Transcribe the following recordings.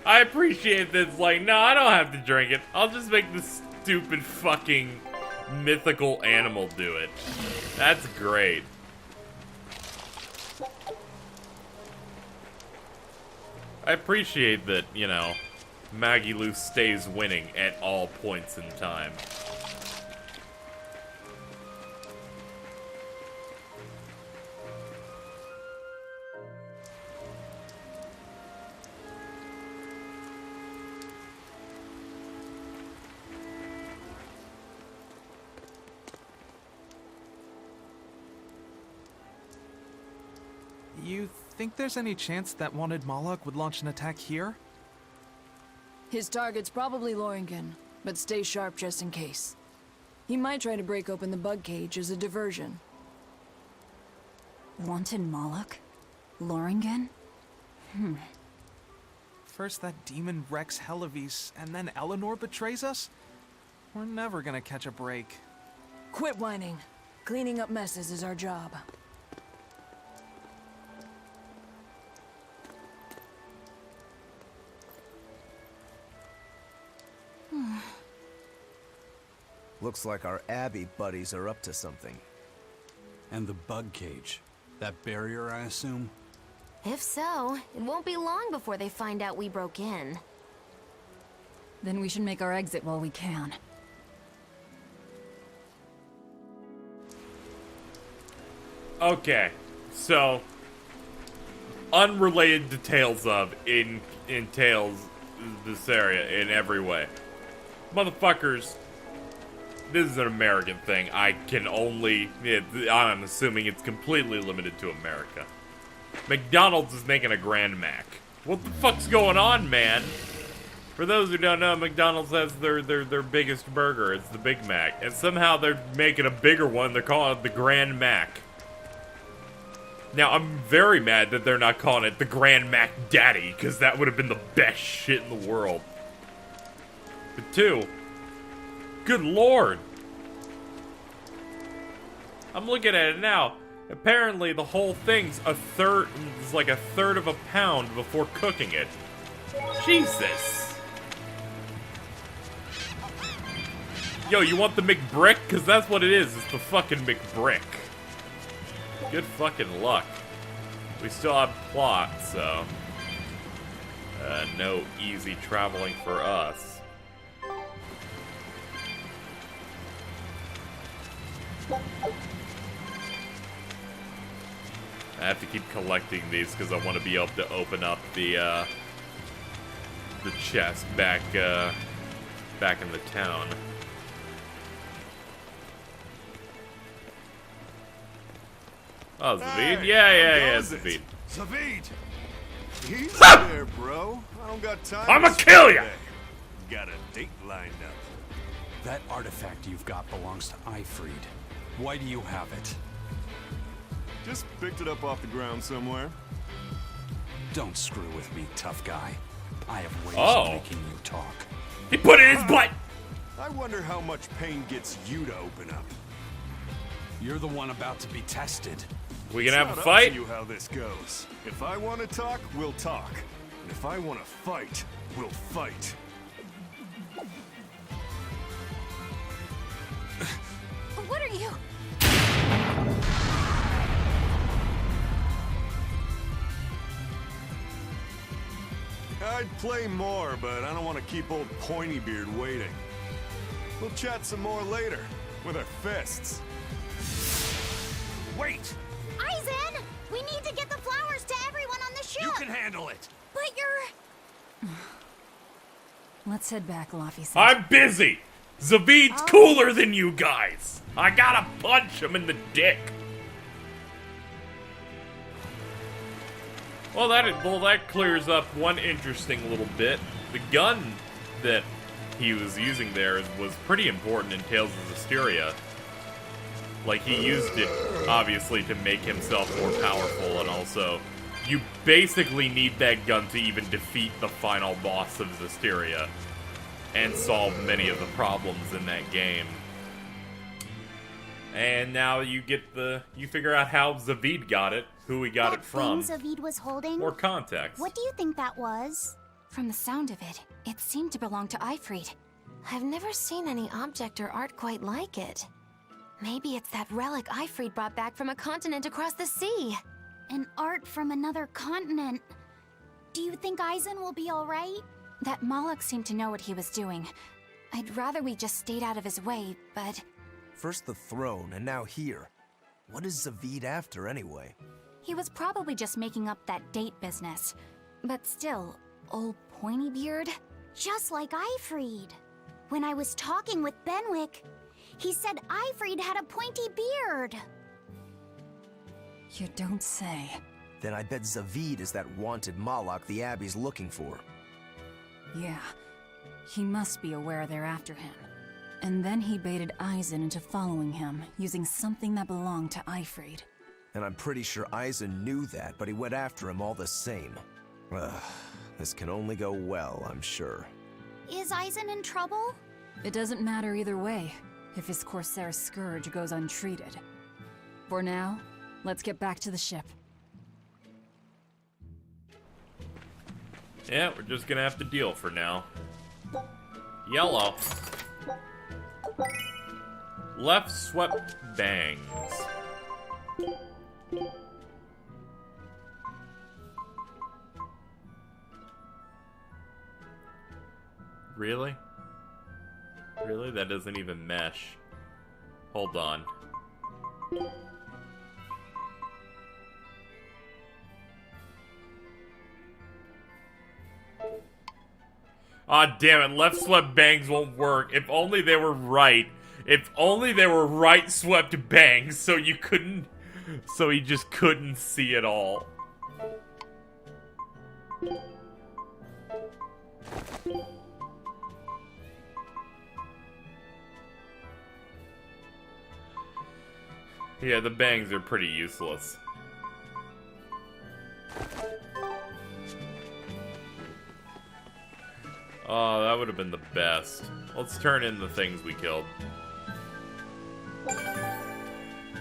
I appreciate that it's like, no, I don't have to drink it. I'll just make this stupid fucking mythical animal do it. That's great. I appreciate that, you know, Maggie Lou stays winning at all points in time. You think there's any chance that wanted Moloch would launch an attack here? His target's probably Loringen, but stay sharp just in case. He might try to break open the bug cage as a diversion. Wanted Moloch? Loringen? First that demon Rex Helivis, and then Eleanor betrays us? We're never gonna catch a break. Quit whining. Cleaning up messes is our job. Looks like our Abbey buddies are up to something. And the bug cage. That barrier, I assume? If so, it won't be long before they find out we broke in. Then we should make our exit while we can. Okay, so unrelated to Tales of in Tales Berseria in every way. Motherfuckers, this is an American thing. I'm assuming it's completely limited to America. McDonald's is making a Grand Mac. What the fuck's going on, man? For those who don't know, McDonald's has their biggest burger. It's the Big Mac. And somehow they're making a bigger one. They're calling it the Grand Mac. Now, I'm very mad that they're not calling it the Grand Mac Daddy, because that would have been the best shit in the world. But two, good lord. I'm looking at it now. Apparently, the whole thing's like a third of a pound before cooking it. Jesus. Yo, you want the McBrick? Because that's what it is. It's the fucking McBrick. Good fucking luck. We still have plot, so... no easy traveling for us. I have to keep collecting these because I want to be able to open up the chest back in the town. Oh, Zaveid? Hey, Yeah, how goes Zaveid. it? Zavid! Easy there, bro. I don't got time. I'ma to kill spend ya! today. Got a date lined up. That artifact you've got belongs to Aifread. Why do you have it? Just picked it up off the ground somewhere. Don't screw with me, tough guy. I have ways Oh. of making you talk. He put it in his butt! I wonder how much pain gets you to open up. You're the one about to be tested. We gonna It's have a not up fight? to you how this goes. If I want to talk, we'll talk. And if I want to fight, we'll fight. What are you? I'd play more, but I don't want to keep old Pointybeard waiting. We'll chat some more later, with our fists. Wait! Eizen! We need to get the flowers to everyone on the ship! You can handle it! But you're... Let's head back, Laffy. I'm busy! Zaveid's cooler than you guys! I gotta punch him in the dick! Well, that clears up one interesting little bit. The gun that he was using there was pretty important in Tales of Zestiria. Like, he used it, obviously, to make himself more powerful, and also, you basically need that gun to even defeat the final boss of Zestiria, and solve many of the problems in that game. And now you figure out how Zaveid got it, who he got it from. That thing Zavid was holding? More context. What do you think that was? From the sound of it, it seemed to belong to Aifread. I've never seen any object or art quite like it. Maybe it's that relic Aifread brought back from a continent across the sea. An art from another continent. Do you think Eizen will be alright? That Moloch seemed to know what he was doing. I'd rather we just stayed out of his way, but... First the throne, and now here. What is Zaveid after, anyway? He was probably just making up that date business. But still, old Pointybeard? Just like Aifread. When I was talking with Benwick, he said Aifread had a pointy beard. You don't say. Then I bet Zaveid is that wanted Moloch the Abbey's looking for. Yeah. He must be aware they're after him. And then he baited Eizen into following him, using something that belonged to Aifread. And I'm pretty sure Eizen knew that, but he went after him all the same. Ugh, this can only go well, I'm sure. Is Eizen in trouble? It doesn't matter either way, if his Corsair scourge goes untreated. For now, let's get back to the ship. Yeah, we're just gonna have to deal for now. Yellow. Left swept bangs. Really? Really? That doesn't even mesh. Hold on. Aw, damn it. Left swept bangs won't work. If only they were right. If only they were right swept bangs, so you couldn't... So he just couldn't see it all. Yeah, the bangs are pretty useless. Oh, that would have been the best. Let's turn in the things we killed.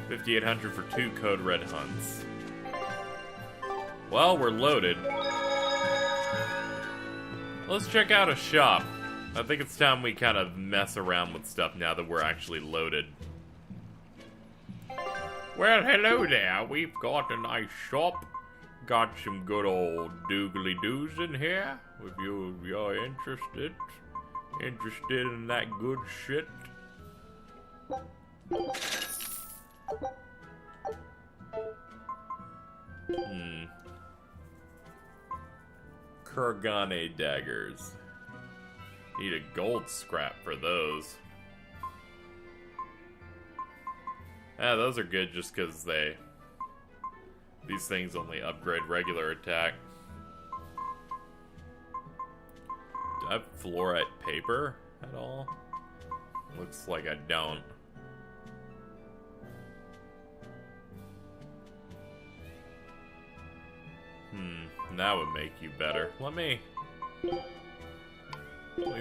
5,800 for 2 code red hunts. Well, we're loaded. Let's check out a shop. I think it's time we kind of mess around with stuff now that we're actually loaded. Well, hello there. We've got a nice shop. Got some good old doogly-doos in here. If you're interested in that good shit. Kurgane daggers. Need a gold scrap for those. Yeah, those are good just because these things only upgrade regular attack. Do I have fluorite paper at all? Looks like I don't. That would make you better. Let me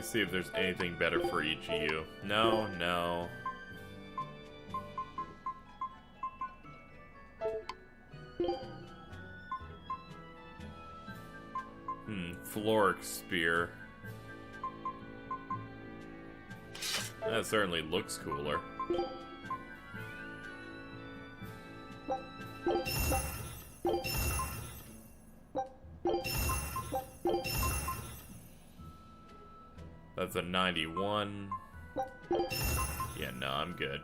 see if there's anything better for each of you. No. Floric spear. That certainly looks cooler. That's a 91. Yeah, no, I'm good.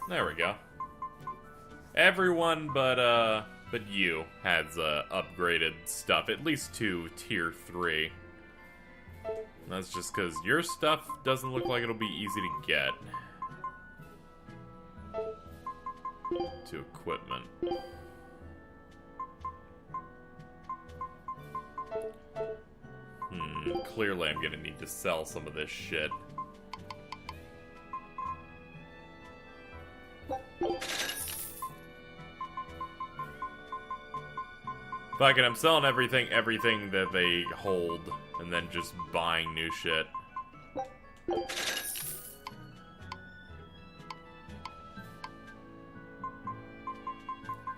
There we go. Everyone but you has upgraded stuff, at least to tier 3. That's just because your stuff doesn't look like it'll be easy to get. To equipment. Clearly I'm gonna need to sell some of this shit. Fuck it, I'm selling everything that they hold. And then just buying new shit.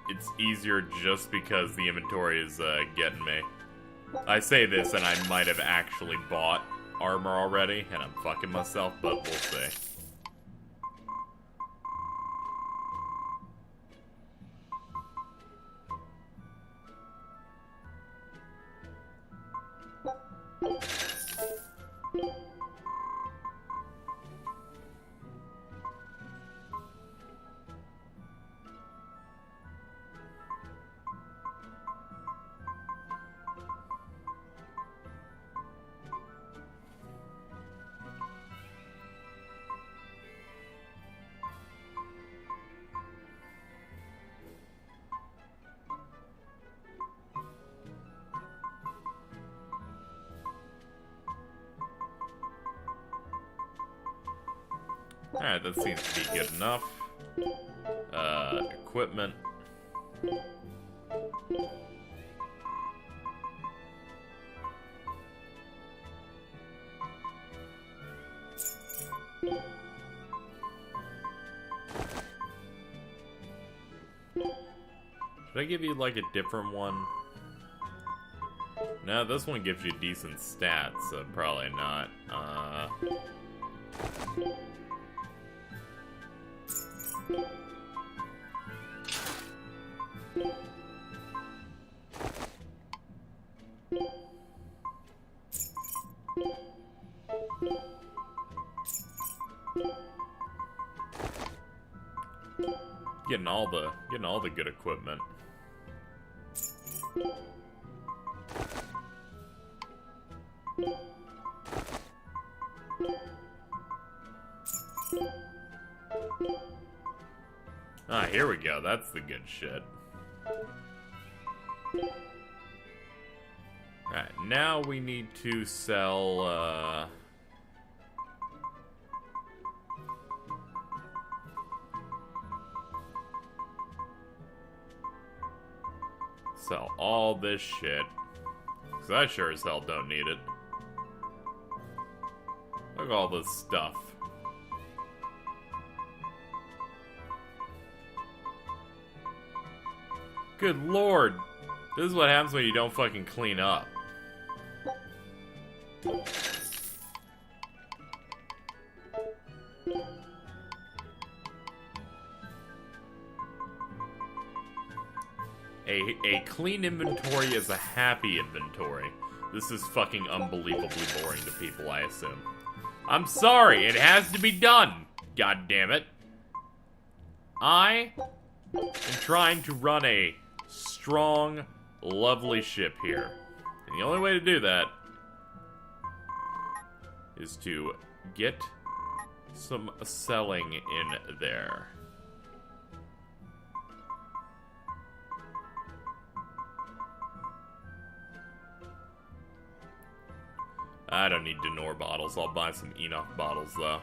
It's easier just because the inventory is getting me. I say this and I might have actually bought armor already, and I'm fucking myself, but we'll see. Alright, that seems to be good enough. Equipment. Should I give you, like, a different one? No, this one gives you decent stats, so probably not. Getting all the good equipment. Ah, here we go. That's the good shit. Alright, now we need to sell, sell all this shit. Because I sure as hell don't need it. Look at all this stuff. Good lord. This is what happens when you don't fucking clean up. A clean inventory is a happy inventory. This is fucking unbelievably boring to people, I assume. I'm sorry, it has to be done. God damn it. I am trying to run a strong, lovely ship here. And the only way to do that is to get some selling in there. I don't need Denor bottles. I'll buy some Enoch bottles, though.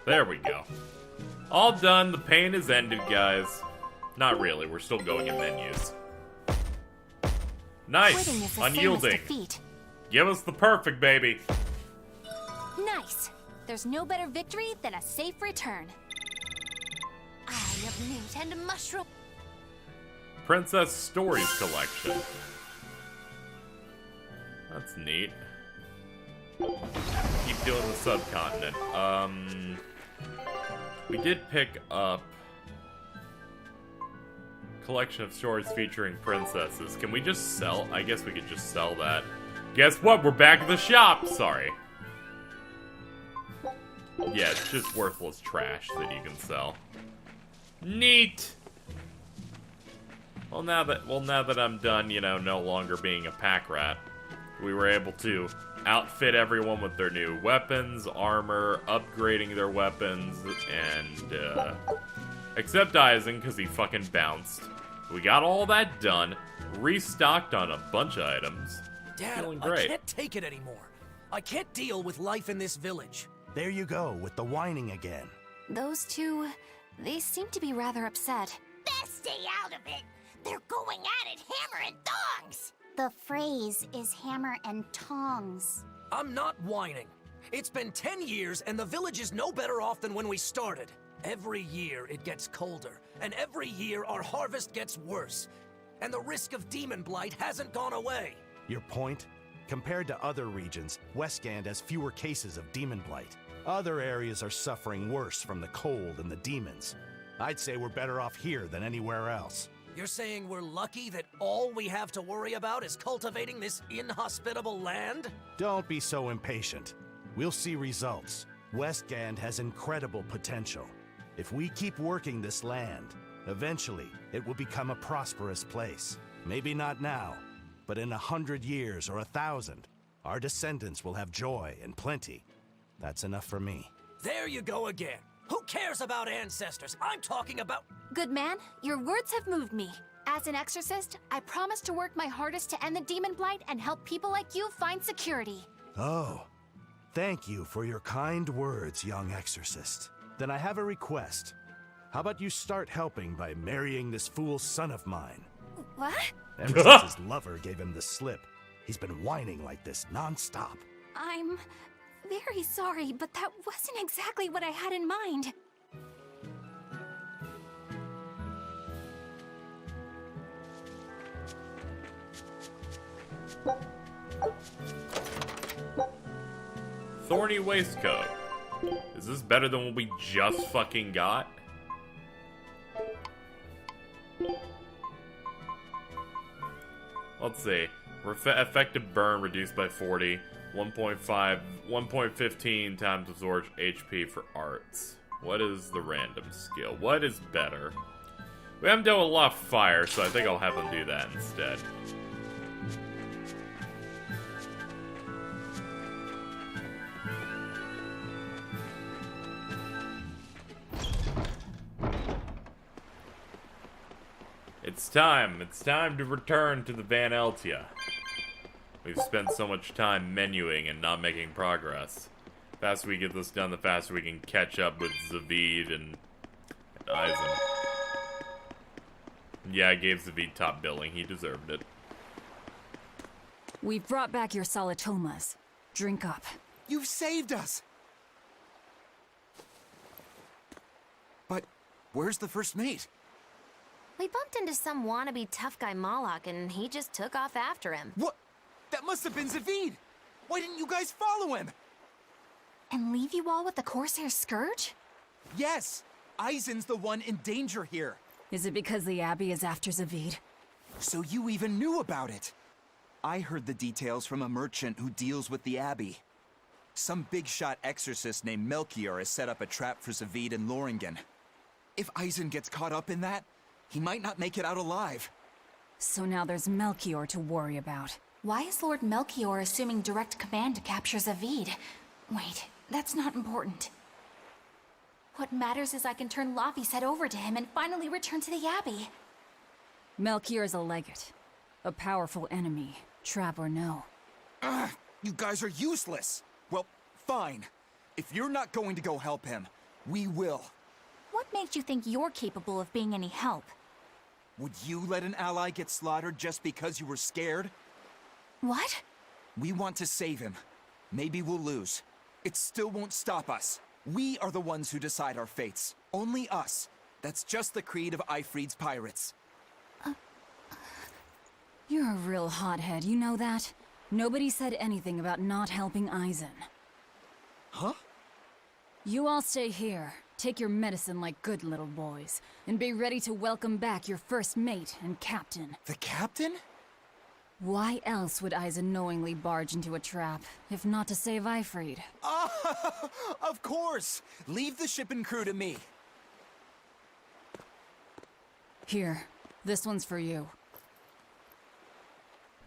There we go. All done. The pain is ended, guys. Not really. We're still going in menus. Nice. Unyielding. Give us the perfect, baby. Nice. There's no better victory than a safe return. Eye of Newt and a mushroom. Princess Stories Collection. That's neat. Keep doing the subcontinent. We did pick up collection of stories featuring princesses. Can we just sell? I guess we could just sell that. Guess what? We're back at the shop. Sorry. Yeah, it's just worthless trash that you can sell. Neat. Well, now that I'm done, you know, no longer being a pack rat, we were able to outfit everyone with their new weapons, armor, upgrading their weapons, and, except Eizen, because he fucking bounced. We got all that done, restocked on a bunch of items. Dad, feeling great. I can't take it anymore. I can't deal with life in this village. There you go, with the whining again. Those two, They seem to be rather upset. Best stay out of it. They're going at it hammer and tongs. The phrase is hammer and tongs. I'm not whining. It's been 10 years and the village is no better off than when we started. Every year it gets colder, and every year our harvest gets worse. And the risk of demon blight hasn't gone away. Your point? Compared to other regions, Westgand has fewer cases of demon blight. Other areas are suffering worse from the cold and the demons. I'd say we're better off here than anywhere else. You're saying we're lucky that all we have to worry about is cultivating this inhospitable land? Don't be so impatient. We'll see results. Westgand has incredible potential. If we keep working this land, eventually it will become a prosperous place. Maybe not now, but in 100 years or 1,000, our descendants will have joy and plenty. That's enough for me. There you go again. Who cares about ancestors? I'm talking about... Good man, your words have moved me. As an exorcist, I promise to work my hardest to end the demon blight and help people like you find security. Oh, thank you for your kind words, young exorcist. Then I have a request. How about you start helping by marrying this fool son of mine? What? Ever since his lover gave him the slip, he's been whining like this non-stop. I'm very sorry, but that wasn't exactly what I had in mind. Thorny waistcoat. Is this better than what we just fucking got? Let's see. Effective burn reduced by 40. 1.15 times absorbed HP for arts. What is the random skill? What is better? We haven't done a lot of fire, so I think I'll have them do that instead. It's time. It's time to return to the Van Eltia. We've spent so much time menuing and not making progress. The faster we get this done, the faster we can catch up with Zaveid and Eizen. Yeah, I gave Zaveid top billing. He deserved it. We've brought back your solitomas. Drink up. You've saved us! But where's the first mate? We bumped into some wannabe tough guy Moloch, and he just took off after him. What? That must have been Zaveid! Why didn't you guys follow him? And leave you all with the Corsair Scourge? Yes! Eizen's the one in danger here. Is it because the Abbey is after Zaveid? So you even knew about it? I heard the details from a merchant who deals with the Abbey. Some big-shot exorcist named Melchior has set up a trap for Zaveid and Loringen. If Eizen gets caught up in that, he might not make it out alive. So now there's Melchior to worry about. Why is Lord Melchior assuming direct command to capture Zaveid? Wait, that's not important. What matters is I can turn Lavi's head over to him and finally return to the Abbey. Melchior is a legate. A powerful enemy, trap or no. Ugh, you guys are useless! Well, fine. If you're not going to go help him, we will. What makes you think you're capable of being any help? Would you let an ally get slaughtered just because you were scared? What? We want to save him. Maybe we'll lose. It still won't stop us. We are the ones who decide our fates. Only us. That's just the creed of Aifread's pirates. You're a real hothead, you know that? Nobody said anything about not helping Eizen. Huh? You all stay here. Take your medicine like good little boys, and be ready to welcome back your first mate and captain. The captain? Why else would Eizen knowingly barge into a trap, if not to save Aifread? Of course! Leave the ship and crew to me. Here, this one's for you.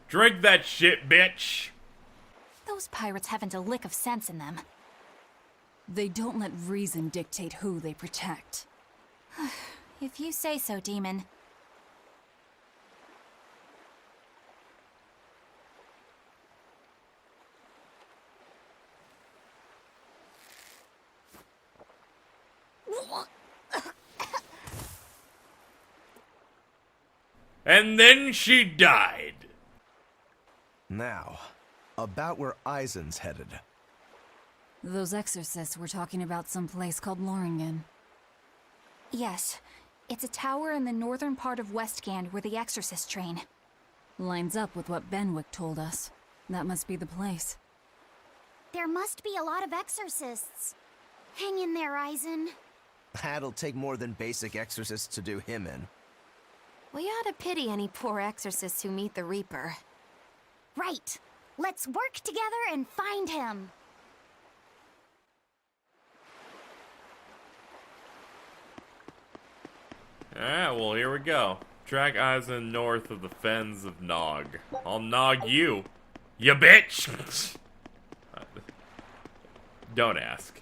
Drink that shit, bitch! Those pirates haven't a lick of sense in them. They don't let reason dictate who they protect. If you say so, Demon. And then she died. Now, about where Eizen's headed. Those exorcists were talking about some place called Loringen. Yes. It's a tower in the northern part of Westgand where the exorcists train. Lines up with what Benwick told us. That must be the place. There must be a lot of exorcists. Hang in there, Eizen. That'll take more than basic exorcists to do him in. We ought to pity any poor exorcists who meet the Reaper. Right. Let's work together and find him. Alright, well, here we go. Track Eizen north of the fens of Nog. I'll nog you. You bitch! Don't ask.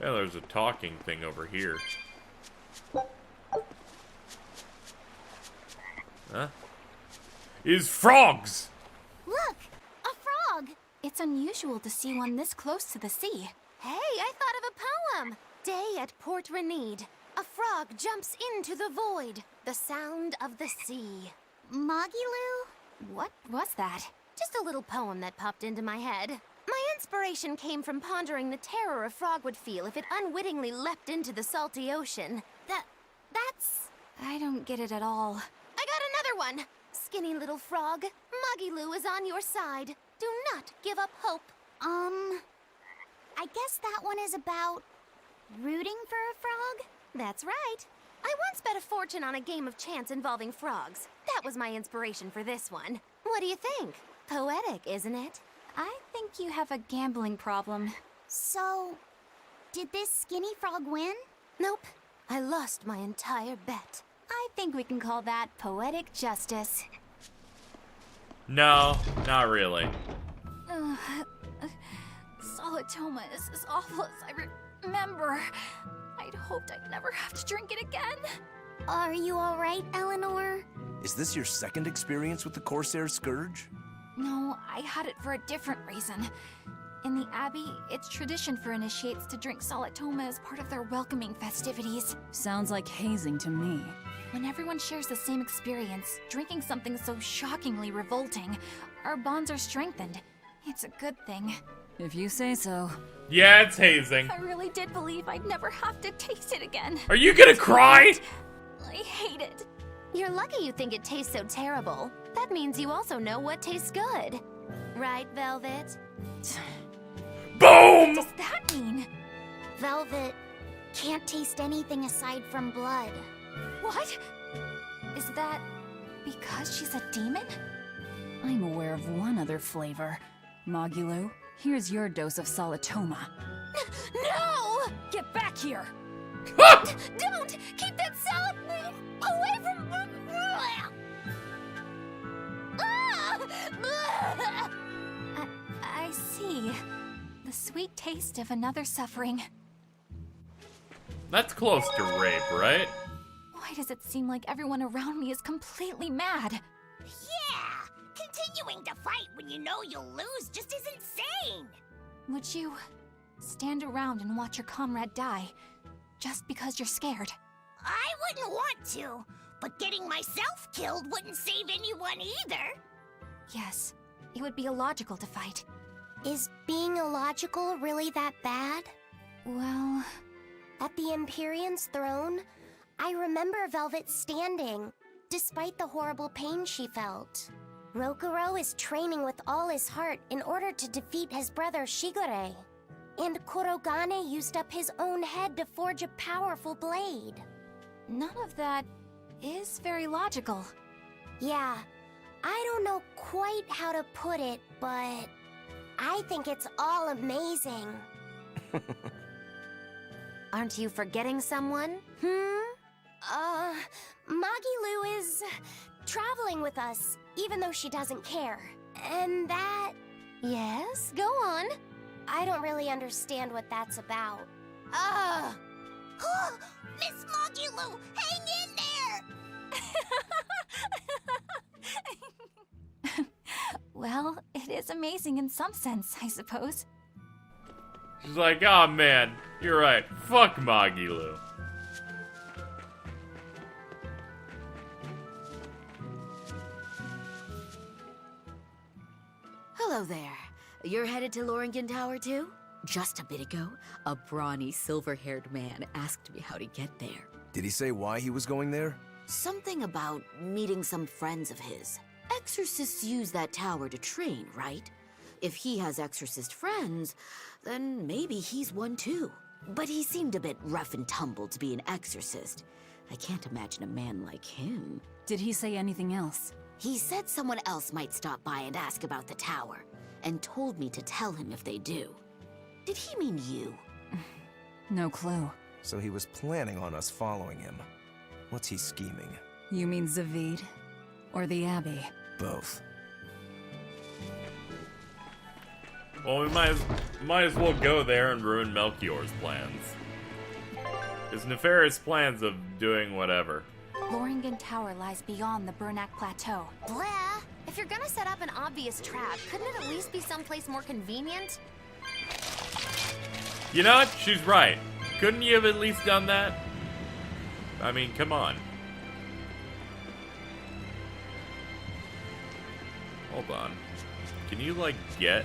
Yeah, there's a talking thing over here. Huh? Is frogs! Look! A frog! It's unusual to see one this close to the sea. Hey, I thought of a poem! Day at Port Renede. A frog jumps into the void. The sound of the sea. Magilu? What was that? Just a little poem that popped into my head. My inspiration came from pondering the terror a frog would feel if it unwittingly leapt into the salty ocean. That's... I don't get it at all. I got another one! Skinny little frog, Magilu is on your side. Do not give up hope. I guess that one is about... rooting for a frog? That's right. I once bet a fortune on a game of chance involving frogs. That was my inspiration for this one. What do you think? Poetic, isn't it? I think you have a gambling problem. So, did this skinny frog win? Nope. I lost my entire bet. I think we can call that poetic justice. No, not really. Solitoma is as awful as I remember. I'd hoped I'd never have to drink it again. Are you alright, Eleanor? Is this your second experience with the Corsair Scourge? No, I had it for a different reason. In the Abbey, it's tradition for initiates to drink Solitoma as part of their welcoming festivities. Sounds like hazing to me. When everyone shares the same experience, drinking something so shockingly revolting, our bonds are strengthened. It's a good thing. If you say so. Yeah, it's hazing. I really did believe I'd never have to taste it again. Are you gonna cry? I hate it. You're lucky you think it tastes so terrible. That means you also know what tastes good. Right, Velvet? Boom! What does that mean? Velvet can't taste anything aside from blood. What? Is that because she's a demon? I'm aware of one other flavor. Magulu, here's your dose of Solitoma. No! Get back here! Don't! Keep that salad away from... I see. The sweet taste of another suffering. That's close to rape, right? Why does it seem like everyone around me is completely mad? Yeah! Continuing to fight when you know you'll lose just is insane! Would you stand around and watch your comrade die, just because you're scared? I wouldn't want to, but getting myself killed wouldn't save anyone either. Yes, it would be illogical to fight. Is being illogical really that bad? Well... At the Empyrean's throne, I remember Velvet standing, despite the horrible pain she felt. Rokuro is training with all his heart in order to defeat his brother Shigure. And Kurogane used up his own head to forge a powerful blade. None of that is very logical. Yeah, I don't know quite how to put it, but I think it's all amazing. Aren't you forgetting someone? Magilu is traveling with us, even though she doesn't care. And that... Yes, go on. I don't really understand what that's about. Miss Magilu, hang in there! Well, it is amazing in some sense, I suppose. She's like, oh man, you're right. Fuck Magilu. Hello there. You're headed to Loringen Tower too? Just a bit ago, a brawny, silver-haired man asked me how to get there. Did he say why he was going there? Something about meeting some friends of his. Exorcists use that tower to train, right? If he has exorcist friends, then maybe he's one too. But he seemed a bit rough and tumble to be an exorcist. I can't imagine a man like him. Did he say anything else? He said someone else might stop by and ask about the tower, and told me to tell him if they do. Did he mean you? No clue. So he was planning on us following him. What's he scheming? You mean Zaveid? Or the Abbey? Both. Well, we might as well go there and ruin Melchior's plans. His nefarious plans of doing whatever. Loringen Tower lies beyond the Bernac Plateau. Blair, if you're gonna set up an obvious trap, couldn't it at least be someplace more convenient? You know what? She's right. Couldn't you have at least done that? I mean, come on. Hold on. Can you, like, get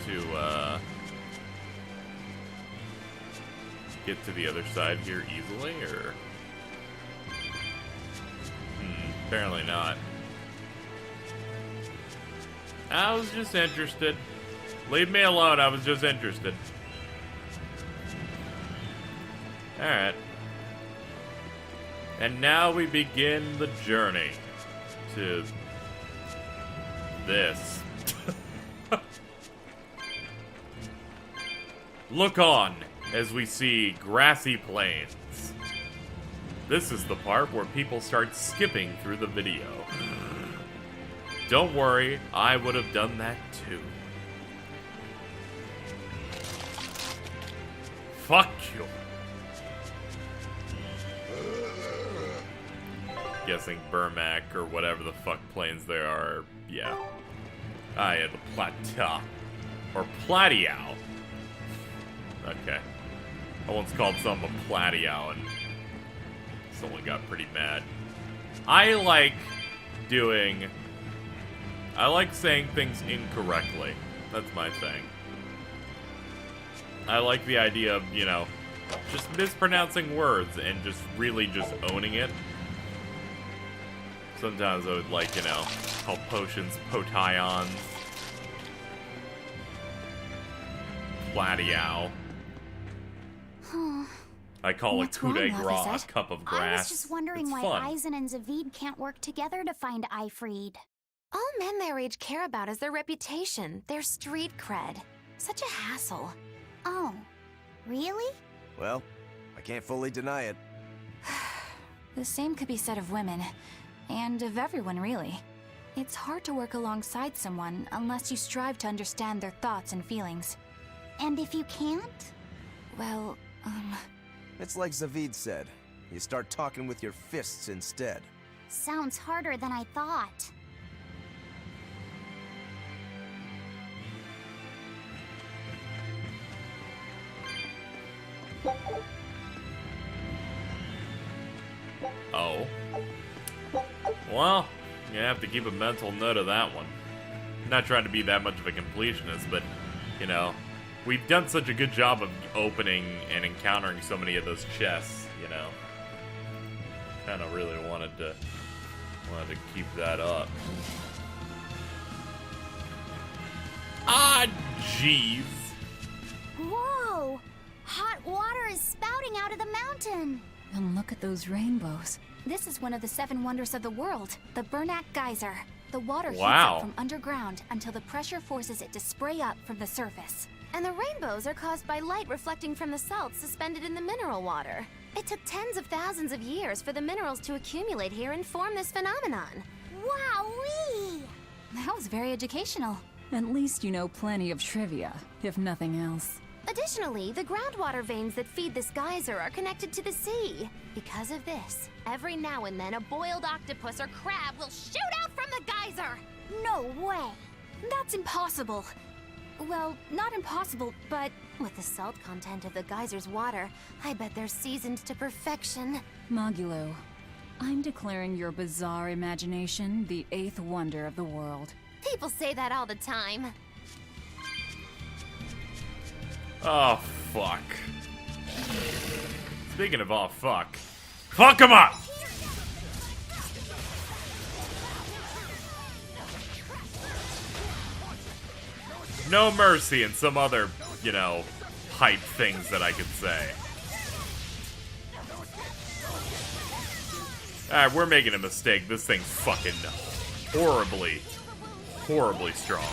to the other side here easily, or? Apparently not. I was just interested. Leave me alone, I was just interested. Alright. And now we begin the journey to this. Look on as we see grassy plains. This is the part where people start skipping through the video. Don't worry, I would have done that too. Fuck you. Guessing Bermac or whatever the fuck plains there are. Yeah. Ah, yeah, the Plateau. Or Platiao. Okay. I once called something a Platiao and someone got pretty mad. I like saying things incorrectly. That's my thing. I like the idea of, you know, just mispronouncing words and just really just owning it. Sometimes I would like, you know, call potions potions. Platiao. I call What's a coup de wrong, grace Love, a cup of I grass. was just wondering It's why fun. Eizen and Zaveid can't work together to find Aifread. All men their age care about is their reputation, their street cred. Such a hassle. Oh, really? Well, I can't fully deny it. The same could be said of women, and of everyone really. It's hard to work alongside someone unless you strive to understand their thoughts and feelings. And if you can't? Well, It's like Zaveid said. You start talking with your fists instead. Sounds harder than I thought. Oh. Well, you have to keep a mental note of that one. Not trying to be that much of a completionist, but, you know, we've done such a good job of opening and encountering so many of those chests, you know. Kind of really wanted to keep that up. Ah, jeez. Whoa! Hot water is spouting out of the mountain! And look at those rainbows. this is one of the 7 wonders of the world, the Bernac Geyser. The water heats Wow. up from underground until the pressure forces it to spray up from the surface. And the rainbows are caused by light reflecting from the salts suspended in the mineral water. It took tens of thousands of years for the minerals to accumulate here and form this phenomenon. Wowee! That was very educational. At least you know plenty of trivia, if nothing else. Additionally, the groundwater veins that feed this geyser are connected to the sea. Because of this, every now and then a boiled octopus or crab will shoot out from the geyser! No way! That's impossible. Well, not impossible, but With the salt content of the geyser's water, I bet they're seasoned to perfection. Magilo, I'm declaring your bizarre imagination the 8th wonder of the world. People say that all the time. Oh, fuck. Speaking of oh, fuck. Fuck him up! No mercy and some other, you know, hype things that I could say. Alright, we're making a mistake. This thing's fucking horribly, horribly strong.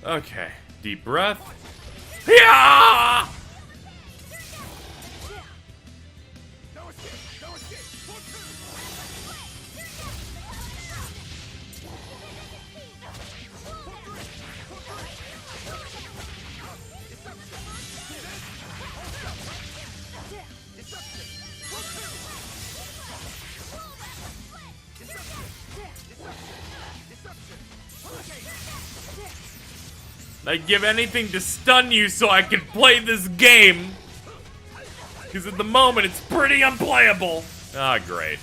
Okay, deep breath. Yeah! I'd give anything to stun you so I can play this game. Because at the moment, it's pretty unplayable. Ah, great.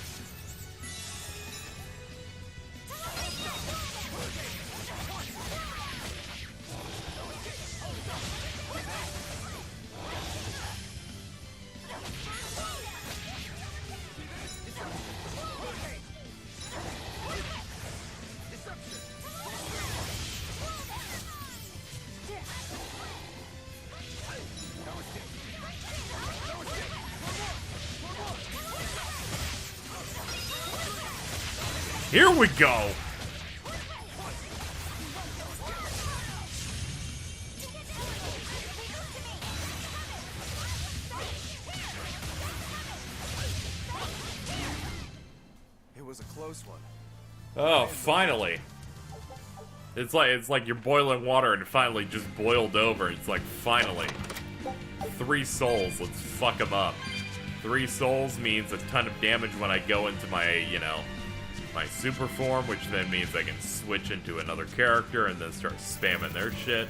Here we go. It was a close one. Oh, finally. It's like you're boiling water and it finally just boiled over. It's like, finally. 3 souls, let's fuck them up. 3 souls means a ton of damage when I go into my, you know, my super form, which then means I can switch into another character and then start spamming their shit.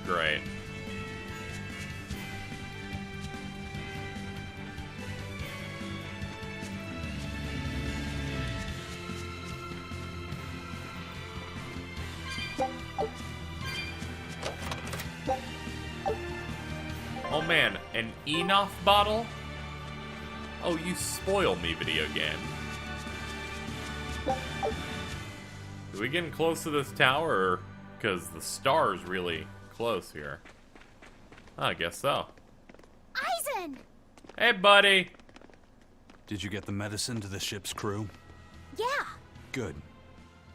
Great. Oh man, an Enough bottle? Oh, you spoil me, video game. Are we getting close to this tower? Because the star's really close here. I guess so. Eizen! Hey, buddy! Did you get the medicine to the ship's crew? Yeah. Good.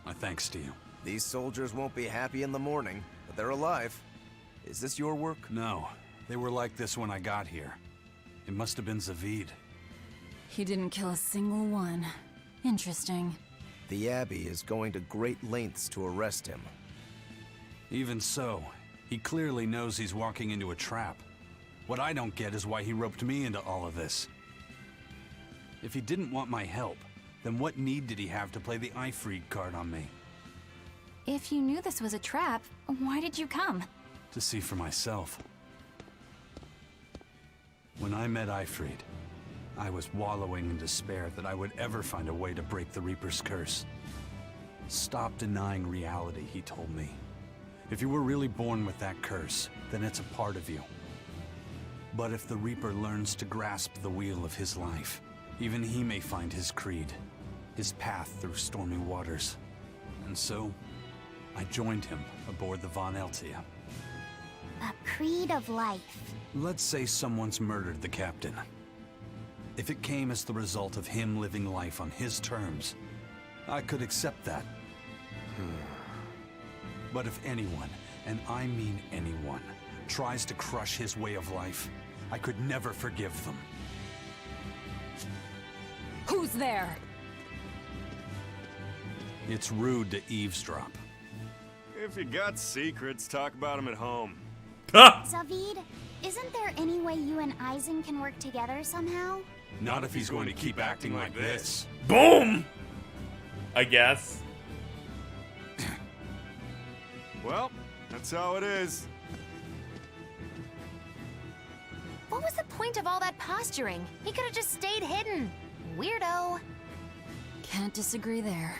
My thanks to you. These soldiers won't be happy in the morning, but they're alive. Is this your work? No. They were like this when I got here. It must have been Zaveid. He didn't kill a single one. Interesting. The Abbey is going to great lengths to arrest him. Even so, he clearly knows he's walking into a trap. What I don't get is why he roped me into all of this. If he didn't want my help, then what need did he have to play the Aifread card on me? If you knew this was a trap, why did you come? To see for myself. When I met Aifread, I was wallowing in despair that I would ever find a way to break the Reaper's curse. Stop denying reality, he told me. If you were really born with that curse, then it's a part of you. But if the Reaper learns to grasp the wheel of his life, even he may find his creed, his path through stormy waters. And so, I joined him aboard the Von Eltia. A creed of life. Let's say someone's murdered the captain. If it came as the result of him living life on his terms, I could accept that. But if anyone, and I mean anyone, tries to crush his way of life, I could never forgive them. Who's there? It's rude to eavesdrop. If you got secrets, talk about them at home. Zaveid, isn't there any way you and Eizen can work together somehow? Not if he's going to keep acting like this. Boom! I guess. Well, that's how it is. What was the point of all that posturing? He could have just stayed hidden. Weirdo. Can't disagree there.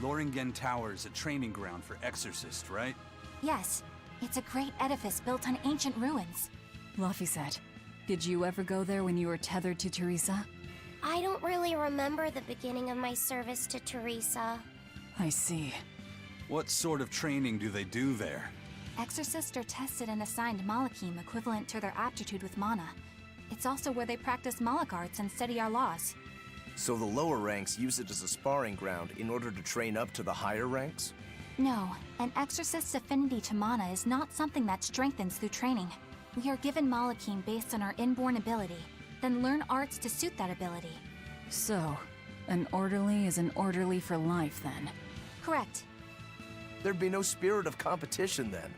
Loringen Tower is a training ground for exorcists, right? Yes, it's a great edifice built on ancient ruins. Laphicet, did you ever go there when you were tethered to Teresa? I don't really remember the beginning of my service to Teresa. I see. What sort of training do they do there? Exorcists are tested and assigned Malachim equivalent to their aptitude with mana. It's also where they practice Malach arts and study our laws. So the lower ranks use it as a sparring ground in order to train up to the higher ranks? No, an exorcist's affinity to mana is not something that strengthens through training. We are given Malachim based on our inborn ability, then learn arts to suit that ability. So, an orderly is an orderly for life, then? Correct. There'd be no spirit of competition then.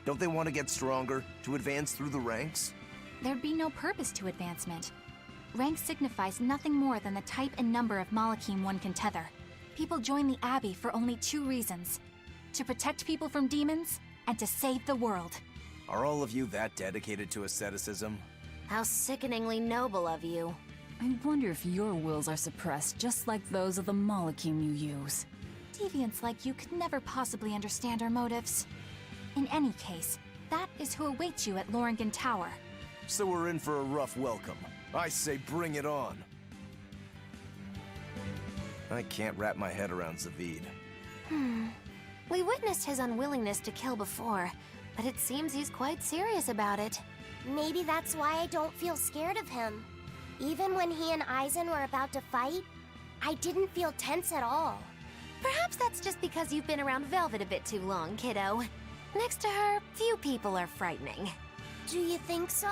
Don't they want to get stronger, to advance through the ranks? There'd be no purpose to advancement. Rank signifies nothing more than the type and number of Malachim one can tether. People join the Abbey for only 2 reasons: to protect people from demons, and to save the world. Are all of you that dedicated to asceticism? How sickeningly noble of you. I wonder if your wills are suppressed just like those of the Malachim you use. Deviants like you could never possibly understand our motives. In any case, that is who awaits you at Loringen Tower. So we're in for a rough welcome. I say bring it on. I can't wrap my head around Zaveid. We witnessed his unwillingness to kill before, but it seems he's quite serious about it. Maybe that's why I don't feel scared of him. Even when he and Eizen were about to fight, I didn't feel tense at all. Perhaps that's just because you've been around Velvet a bit too long, kiddo. Next to her, few people are frightening. Do you think so?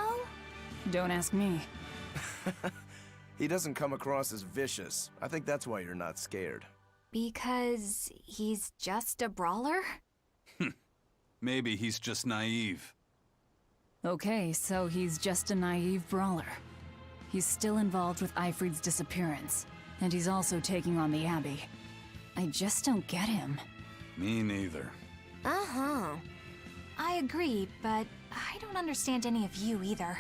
Don't ask me. He doesn't come across as vicious. I think that's why you're not scared. Because he's just a brawler? Maybe he's just naive. Okay, so he's just a naive brawler. He's still involved with Aifread's disappearance, and he's also taking on the Abbey. I just don't get him. Me neither. Uh-huh. I agree, but I don't understand any of you either.